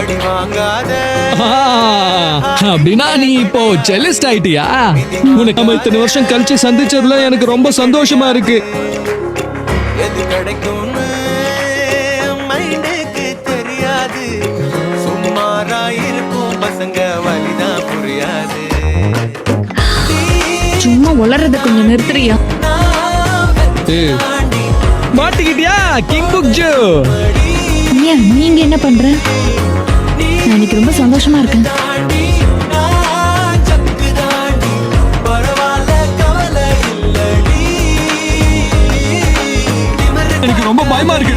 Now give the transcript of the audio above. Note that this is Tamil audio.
அடி வாங்காத அப்படின்னா நீ இப்போ செல்லிஸ்ட் ஆயிட்டியா? உனக்கு நம்ம இத்தனை வருஷம் கழிச்சு சந்திச்சதுல எனக்கு ரொம்ப சந்தோஷமா இருக்கு. எது கிடைக்கும்னு மைண்டுக்கு தெரியாது, சும்மாரா இருக்கும் பசங்க வலிதான் புரியாது. சும்மா உளறத கொஞ்சம் நிறுத்துறியா? மாட்டிக்கிட்டியா கிங் புக் ஜோ? ஏன் நீங்க என்ன பண்ற? நான் இன்னைக்கு ரொம்ப சந்தோஷமா இருக்கேன். எனக்கு ரொம்ப பயமா இருக்கு.